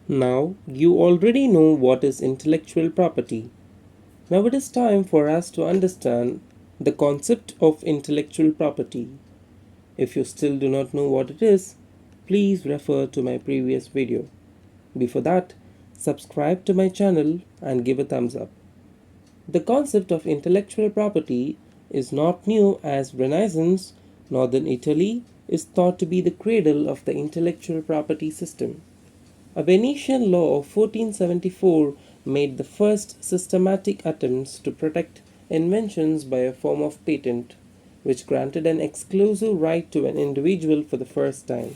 Now, you already know what is intellectual property. Now it is time for us to understand the concept of intellectual property. If you still do not know what it is, please refer to my previous video. Before that, subscribe to my channel and give a thumbs up. The concept of intellectual property is not new, as Renaissance, northern Italy, is thought to be the cradle of the intellectual property system. A Venetian law of 1474 made the first systematic attempts to protect inventions by a form of patent, which granted an exclusive right to an individual for the first time.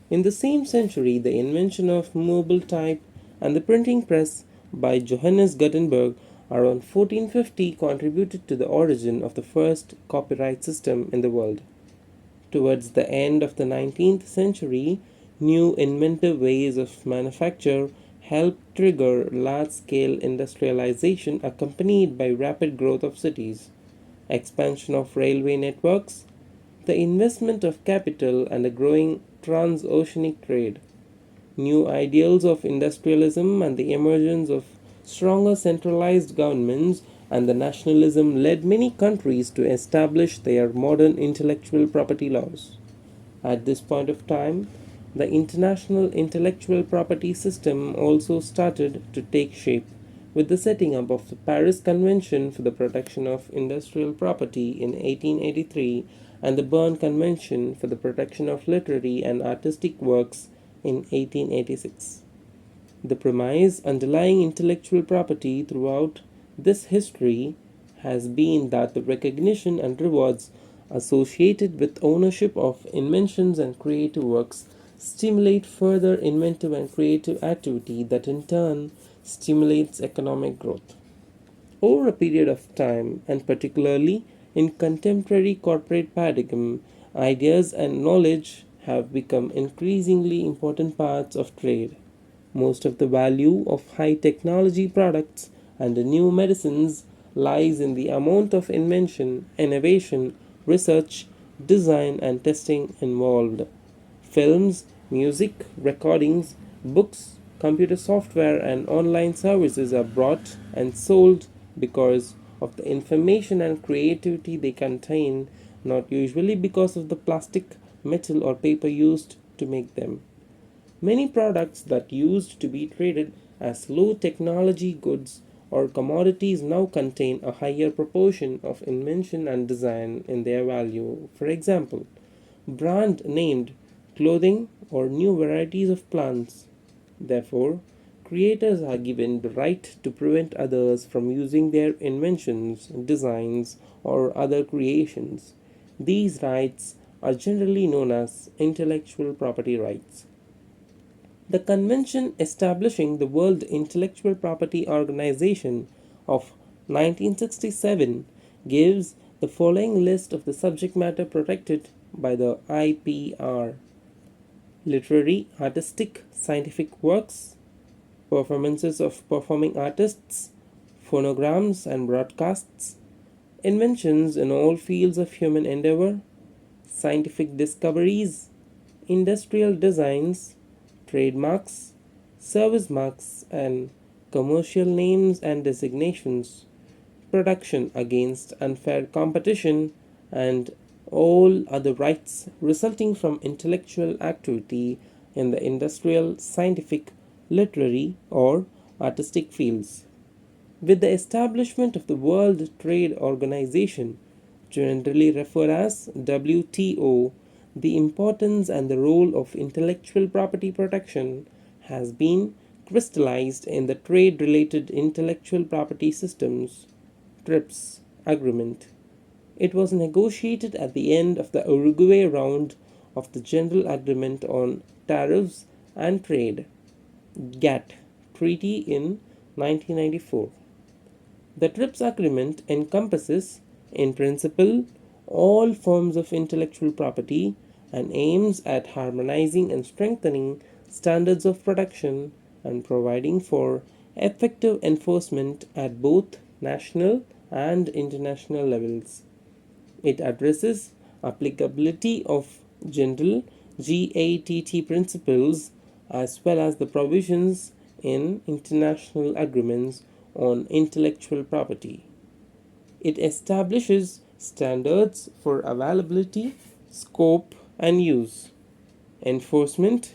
In the same century, the invention of movable type and the printing press by Johannes Gutenberg around 1450 contributed to the origin of the first copyright system in the world. Towards the end of the 19th century, new inventive ways of manufacture helped trigger large scale industrialization accompanied by rapid growth of cities, expansion of railway networks, the investment of capital, and a growing transoceanic trade. New ideals of industrialism and the emergence of stronger centralized governments and the nationalism led many countries to establish their modern intellectual property laws. At this point of time, the international intellectual property system also started to take shape with the setting up of the Paris Convention for the Protection of Industrial Property in 1883 and the Berne Convention for the Protection of Literary and Artistic Works in 1886. The premise underlying intellectual property throughout this history has been that the recognition and rewards associated with ownership of inventions and creative works stimulate further inventive and creative activity that in turn stimulates economic growth. Over a period of time, and particularly in contemporary corporate paradigm, ideas and knowledge have become increasingly important parts of trade. Most of the value of high technology products and the new medicines lies in the amount of invention, innovation, research, design, and testing involved. Films, music, recordings, books, computer software, and online services are bought and sold because of the information and creativity they contain, not usually because of the plastic, metal, or paper used to make them. Many products that used to be traded as low technology goods or commodities now contain a higher proportion of invention and design in their value. For example, brand named clothing or new varieties of plants. Therefore, creators are given the right to prevent others from using their inventions, designs, or other creations. These rights are generally known as intellectual property rights. The convention establishing the World Intellectual Property Organization of 1967 gives the following list of the subject matter protected by the IPR: literary, artistic, scientific works, performances of performing artists, phonograms and broadcasts, inventions in all fields of human endeavor, scientific discoveries, industrial designs, trademarks, service marks, and commercial names and designations, protection against unfair competition, and all other rights resulting from intellectual activity in the industrial, scientific, literary, or artistic fields. With the establishment of the World Trade Organization, generally referred as WTO, the importance and the role of intellectual property protection has been crystallized in the Trade Related Intellectual Property Systems TRIPS agreement. It was negotiated at the end of the Uruguay round of the General Agreement on Tariffs and Trade GATT treaty in 1994. The TRIPS agreement encompasses, in principle, all forms of intellectual property and aims at harmonizing and strengthening standards of protection and providing for effective enforcement at both national and international levels. It addresses applicability of general GATT principles as well as the provisions in international agreements on intellectual property. It establishes standards for availability, scope, and use, enforcement,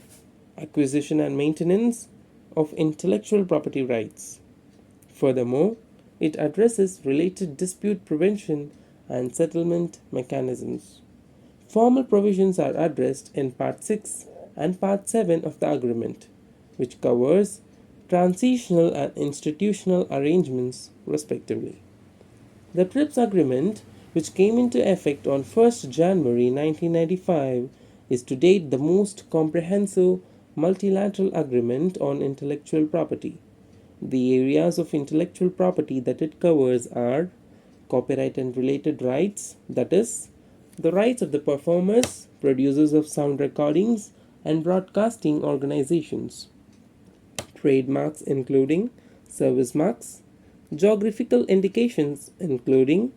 acquisition, and maintenance of intellectual property rights. Furthermore, it addresses related dispute prevention and settlement mechanisms. Formal provisions are addressed in Part 6 and Part 7 of the agreement, which covers transitional and institutional arrangements, respectively. The TRIPS Agreement, which came into effect on 1st January 1995, is to date the most comprehensive multilateral agreement on intellectual property. The areas of intellectual property that it covers are copyright and related rights, that is, the rights of the performers, producers of sound recordings, and broadcasting organizations, trademarks including service marks, geographical indications including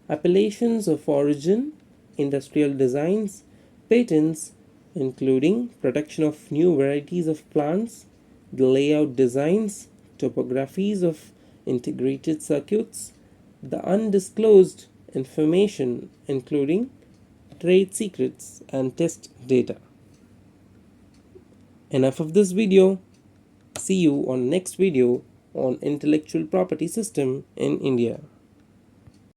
appellations of origin, industrial designs, patents including protection of new varieties of plants, the layout designs, topographies of integrated circuits, the undisclosed information including trade secrets and test data. Enough of this video. See you on next video on intellectual property system in India.